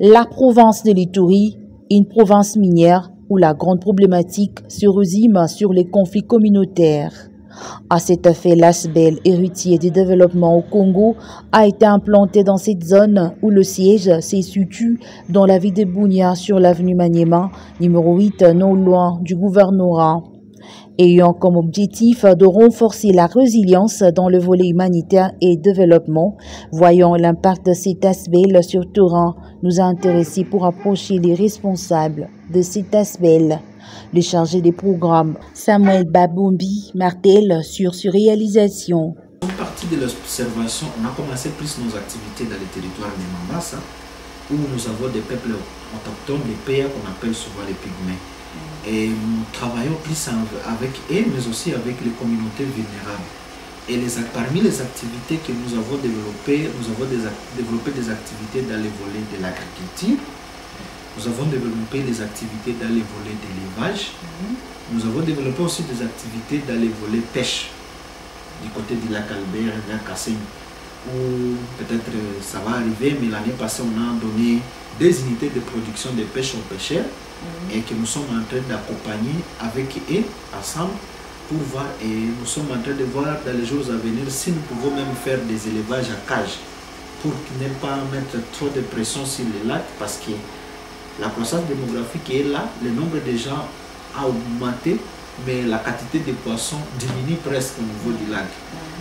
La province de l'Ituri, une province minière où la grande problématique se résume sur les conflits communautaires. À cet effet, l'ASBEL, héritier du développement au Congo, a été implanté dans cette zone où le siège se situe dans la ville de Bunia sur l'avenue Maniema, numéro 8, non loin du gouvernorat. Ayant comme objectif de renforcer la résilience dans le volet humanitaire et développement, voyant l'impact de cet ASBEL sur le terrain, nous a intéressés pour approcher les responsables de cet ASBEL. Le chargé des programmes, Samuel Babombi, martèle sur réalisation. En partie de l'observation, on a commencé plus nos activités dans les territoires de Mambasa, où nous avons des peuples autochtones, des pays qu'on appelle souvent les pygmées. Et nous travaillons plus avec eux, mais aussi avec les communautés vulnérables. Et parmi les activités que nous avons développées, nous avons développé des activités dans les volets de l'agriculture. Nous avons développé des activités dans les volets d'élevage. Nous avons développé aussi des activités dans les volets pêche, du côté du lac Albert, du lac Kassem, où peut-être ça va arriver, mais l'année passée, on a donné des unités de production de pêche aux pêcheurs et que nous sommes en train d'accompagner avec eux, ensemble, pour voir, et nous sommes en train de voir dans les jours à venir si nous pouvons même faire des élevages à cage pour ne pas mettre trop de pression sur les lacs, parce que la croissance démographique est là, le nombre de gens a augmenté, mais la quantité de poissons diminue presque au niveau du lac.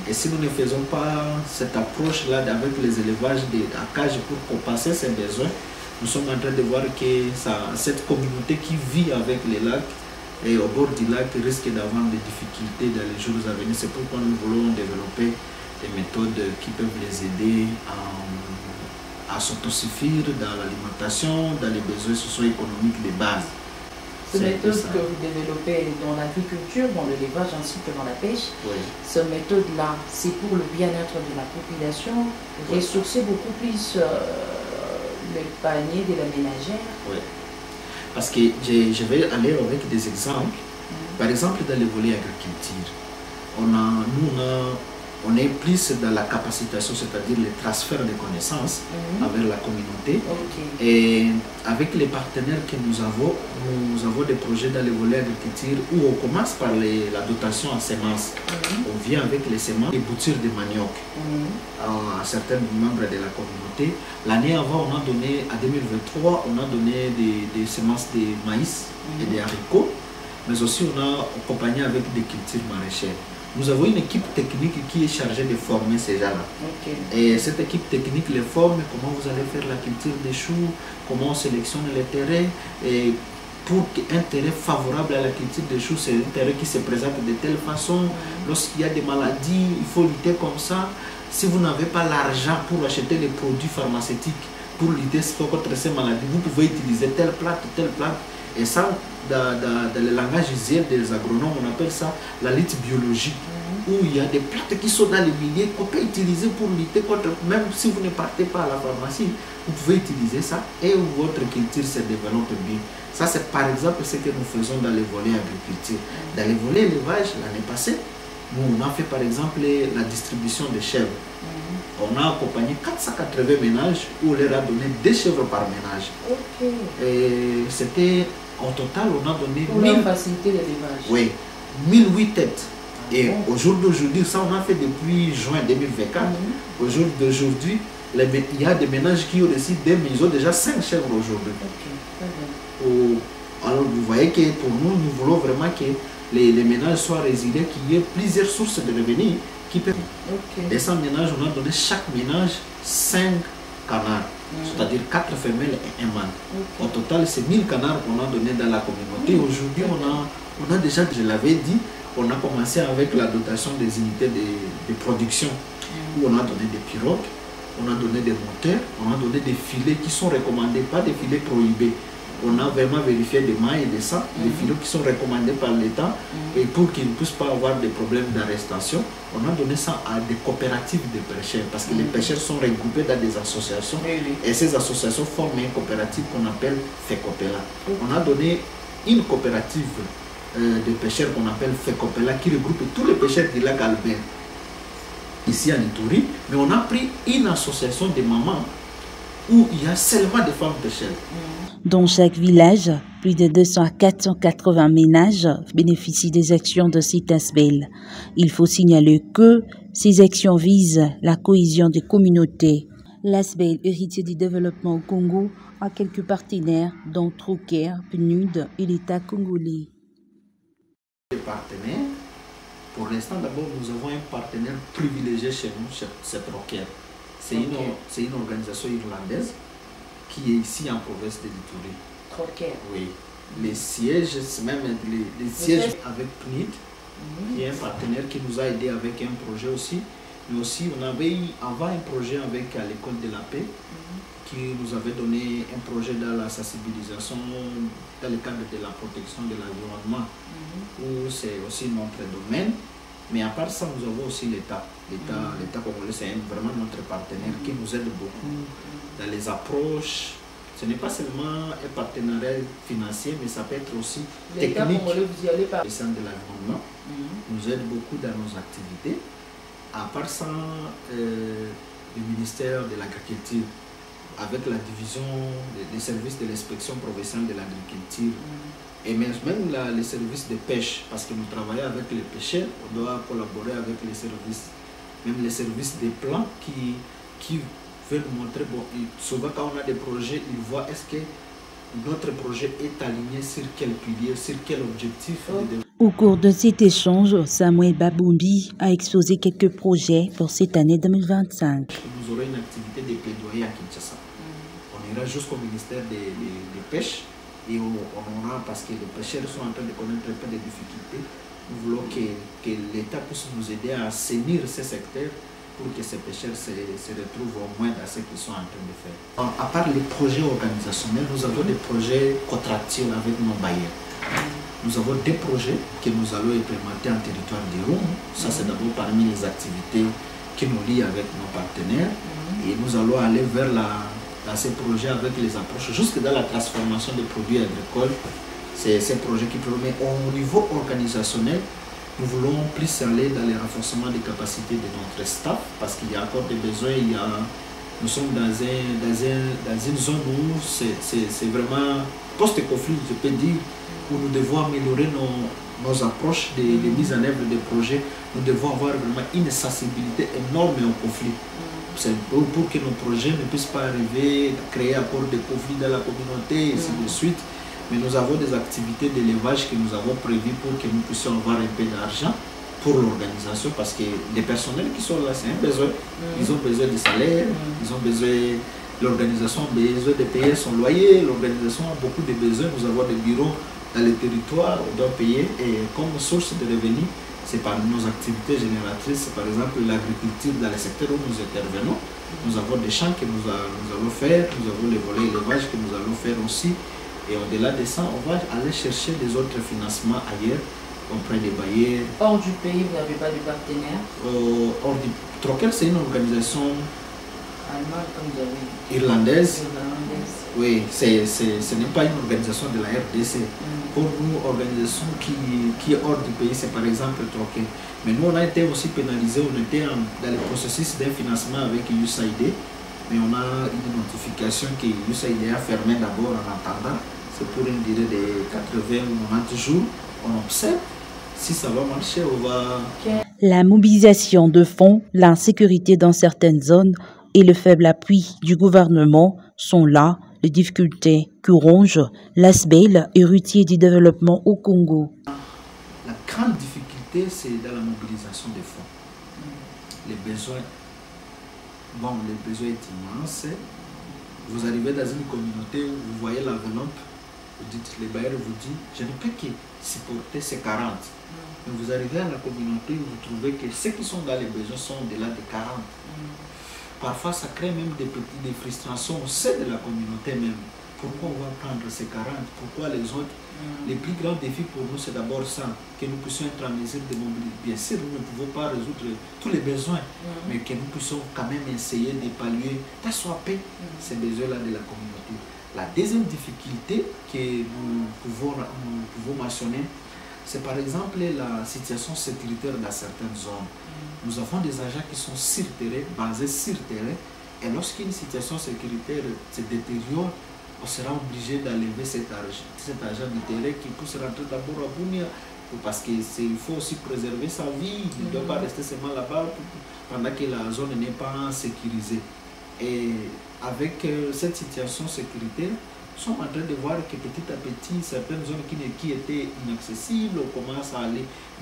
Et si nous ne faisons pas cette approche-là avec les élevages à cage pour compenser ces besoins, nous sommes en train de voir que cette communauté qui vit avec les lacs et au bord du lac risque d'avoir des difficultés dans les jours à venir. C'est pourquoi nous voulons développer des méthodes qui peuvent les aider à s'autosuffire dans l'alimentation, dans les besoins socio-économiques de base. Ces méthodes que vous développez dans l'agriculture, dans l'élevage ainsi que dans la pêche, cette méthode-là, c'est pour le bien-être de la population, ressourcer beaucoup plus le panier de la ménagère. Oui, parce que je vais aller avec des exemples. Par exemple, dans le volet agriculture, on est plus dans la capacitation, c'est-à-dire le transfert de connaissances avec la communauté. Et avec les partenaires que nous avons des projets dans le volet agriculture où on commence par la dotation en semences. On vient avec les semences et boutures de manioc à certains membres de la communauté. L'année avant, on a donné, en 2023, on a donné des semences de maïs et des haricots, mais aussi on a accompagné avec des cultures maraîchères. Nous avons une équipe technique qui est chargée de former ces gens-là. Et cette équipe technique les forme, comment vous allez faire la culture des choux, comment on sélectionne les terrains. Et pour qu'un terrain favorable à la culture des choux, c'est un terrain qui se présente de telle façon. Lorsqu'il y a des maladies, il faut lutter comme ça. Si vous n'avez pas l'argent pour acheter les produits pharmaceutiques, pour lutter contre ces maladies, vous pouvez utiliser telle plante, telle plante. Et ça, dans le langage usuel des agronomes, on appelle ça la lutte biologique, où il y a des plantes qui sont dans les milieux qu'on peut utiliser pour lutter contre, même si vous ne partez pas à la pharmacie, vous pouvez utiliser ça et votre culture se développe bien. Ça, c'est par exemple ce que nous faisons dans les volets agriculture. Dans les volets élevage, l'année passée, nous, on a fait par exemple la distribution des chèvres. On a accompagné 480 ménages où on leur a donné 2 chèvres par ménage. Et c'était, en total, on a donné... Pour leur faciliter l'élevage. Oui, 1008 têtes. Et au jour d'aujourd'hui, ça on a fait depuis juin 2024. Au jour d'aujourd'hui, il y a des ménages qui ont reçu ils ont déjà 5 chèvres aujourd'hui. Alors vous voyez que pour nous, nous voulons vraiment que les ménages soient résilients, qu'il y ait plusieurs sources de revenus qui peuvent... Des 100 ménages, on a donné chaque ménage 5 canards, c'est-à-dire 4 femelles et un mâle. Au total, c'est 1000 canards qu'on a donné dans la communauté. Aujourd'hui, on a déjà, je l'avais dit, on a commencé avec la dotation des unités de production, où on a donné des pirogues, on a donné des moteurs, on a donné des filets qui sont recommandés, pas des filets prohibés. On a vraiment vérifié des mailles et des sangs, des filets qui sont recommandés par l'État, et pour qu'ils ne puissent pas avoir des problèmes d'arrestation, on a donné ça à des coopératives de pêcheurs, parce que les pêcheurs sont regroupés dans des associations, et ces associations forment une coopérative qu'on appelle FECOPELA. On a donné une coopérative de pêcheurs qu'on appelle FECOPELA qui regroupe tous les pêcheurs du lac Albert, ici en Ituri, mais on a pris une association de mamans où il y a seulement des femmes pêcheurs. Dans chaque village, plus de 200 à 480 ménages bénéficient des actions de cet ASBEL. Il faut signaler que ces actions visent la cohésion des communautés. L'ASBEL, héritier du développement au Congo, a quelques partenaires, dont Trocaire, PNUD et l'État congolais. Les partenaires, pour l'instant, d'abord, nous avons un partenaire privilégié chez nous, c'est Trocaire. C'est une organisation irlandaise qui est ici en province de l'Ituri. Trocaire. Oui. Les sièges, même les sièges avec PNUD, qui est un partenaire qui nous a aidé avec un projet aussi. Mais aussi, on avait eu avant un projet avec l'école de la paix, qui nous avait donné un projet dans la sensibilisation dans le cadre de la protection de l'environnement, où c'est aussi notre domaine. Mais à part ça, nous avons aussi l'État. L'État congolais, c'est vraiment notre partenaire qui nous aide beaucoup dans les approches. Ce n'est pas seulement un partenariat financier, mais ça peut être aussi technique. Le sein de l'environnement nous aide beaucoup dans nos activités. À part ça, le ministère de l'Agriculture, avec la division des services de l'inspection provinciale de l'agriculture, et même les services de pêche, parce que nous travaillons avec les pêcheurs, on doit collaborer avec les services, même les services des plans qui veulent montrer, bon, souvent quand on a des projets, ils voient est-ce que notre projet est aligné sur quel pilier, sur quel objectif. Au cours de cet échange, Samuel Baboumbi a exposé quelques projets pour cette année 2025. Nous aurons une activité de plaidoyer à Kinshasa. On ira jusqu'au ministère des Pêches et on aura, parce que les pêcheurs sont en train de connaître un peu de difficultés, nous voulons que l'État puisse nous aider à assainir ces secteurs pour que ces pêcheurs se retrouvent au moins dans ce qu'ils sont en train de faire. À part les projets organisationnels, nous avons des projets contractuels avec nos bailleurs. Nous avons des projets que nous allons implémenter en territoire d'Iron. Ça, c'est d'abord parmi les activités qui nous lient avec nos partenaires. Et nous allons aller dans ces projets avec les approches, jusque dans la transformation des produits agricoles. C'est ces projets qui permettent, au niveau organisationnel, nous voulons plus aller dans le renforcement des capacités de notre staff, parce qu'il y a encore des besoins. Nous sommes dans une zone où c'est vraiment post-conflit, je peux dire, où nous devons améliorer nos approches de mise en œuvre des projets. Nous devons avoir vraiment une sensibilité énorme au conflit. C'est pour que nos projets ne puissent pas arriver à créer encore des conflits dans la communauté, et ainsi de suite. Mais nous avons des activités d'élevage que nous avons prévues pour que nous puissions avoir un peu d'argent pour l'organisation, parce que les personnels qui sont là, c'est un besoin. Ils ont besoin de salaire, l'organisation a besoin de payer son loyer, l'organisation a beaucoup de besoins. Nous avons des bureaux dans les territoires, on doit payer, et comme source de revenus, c'est par nos activités génératrices, par exemple l'agriculture dans les secteurs où nous intervenons. Nous avons des champs que nous allons faire, nous avons les volets élevage que nous allons faire aussi. Et au-delà de ça, on va aller chercher des autres financements ailleurs, auprès des bailleurs. Hors du pays, vous n'avez pas de partenaire? Trocaire, c'est une organisation allemande, comme vous avez dit. Irlandaise. Oui, ce n'est pas une organisation de la RDC. Pour nous, organisation qui est hors du pays, c'est par exemple Trocaire. Mais nous, on a été aussi pénalisés, on était dans le processus d'un financement avec USAID. Mais on a une notification que USAID a fermé d'abord en attendant. C'est pour une durée de 80 ou 90 jours. On observe. Si ça va marcher, on va... La mobilisation de fonds, l'insécurité dans certaines zones et le faible appui du gouvernement sont là les difficultés que ronge l'ASBEL, héritier du développement au Congo. La grande difficulté, c'est dans la mobilisation des fonds. Les besoins... Bon, le besoin est immense. Vous arrivez dans une communauté où vous voyez l'enveloppe, vous dites, les bailleurs vous disent, je ne peux que supporter ces 40. Mais vous arrivez à la communauté où vous trouvez que ceux qui sont dans les besoins sont au-delà de 40. Parfois, ça crée même des frustrations au sein de la communauté même. Pourquoi on va prendre ces 40? Pourquoi les autres? Les plus grands défis pour nous, c'est d'abord ça, que nous puissions être en mesure de mobiliser. Bien sûr, nous ne pouvons pas résoudre tous les besoins, mais que nous puissions quand même essayer de pallier, soit ces besoins-là de la communauté. La deuxième difficulté que nous pouvons mentionner, c'est par exemple la situation sécuritaire dans certaines zones. Nous avons des agents qui sont sur terrain, basés sur terrain, Et lorsqu'une situation sécuritaire se détériore, on sera obligé d'enlever cet agent du terrain qui puisse rentrer d'abord à Bunia, parce qu'il faut aussi préserver sa vie. Il ne doit pas rester seulement là-bas pendant que la zone n'est pas sécurisée. Et avec cette situation sécuritaire, nous sommes en train de voir que petit à petit, certaines zones qui étaient inaccessibles, on commence à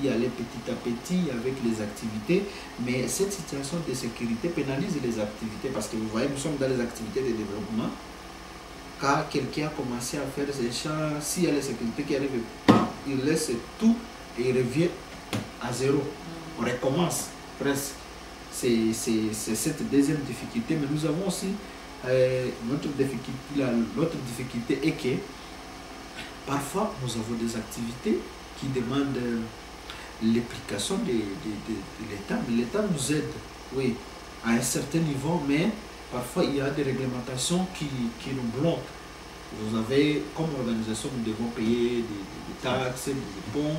y aller petit à petit avec les activités. Mais cette situation de sécurité pénalise les activités parce que vous voyez, nous sommes dans les activités de développement. Quand quelqu'un a commencé à faire ses champs, s'il y a la sécurité qui arrive, il laisse tout et il revient à zéro. On recommence presque. C'est cette deuxième difficulté. Mais nous avons aussi l'autre difficulté est que parfois nous avons des activités qui demandent l'implication de l'État. Mais l'État nous aide, oui, à un certain niveau, mais parfois il y a des réglementations qui nous bloquent. Vous avez, comme organisation, nous devons payer des taxes, des impôts,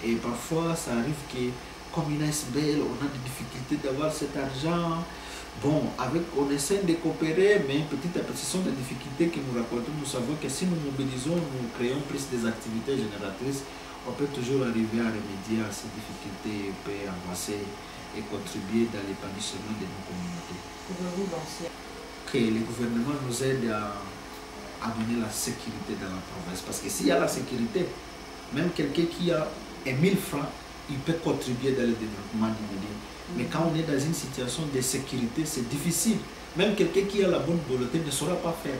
et parfois ça arrive que, comme une ASBL, on a des difficultés d'avoir cet argent. Bon, on essaie de coopérer, mais petit à petit, ce sont des difficultés que nous racontons. Nous savons que si nous mobilisons, nous créons plus des activités génératrices, on peut toujours arriver à remédier à ces difficultés, on peut avancer et contribuer dans l'épanouissement de nos communautés. Pouvez-vous lancer que le gouvernement nous aide à donner la sécurité dans la province. Parce que s'il y a la sécurité, même quelqu'un qui a 1000 francs, il peut contribuer dans le développement du milieu. Mais quand on est dans une situation de sécurité, c'est difficile. Même quelqu'un qui a la bonne volonté ne saura pas faire.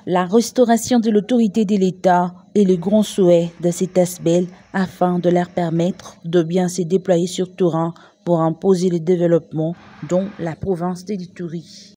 La restauration de l'autorité de l'État est le grand souhait de cet ASBL afin de leur permettre de bien se déployer sur terrain pour imposer le développement dans la province de l'Ituri.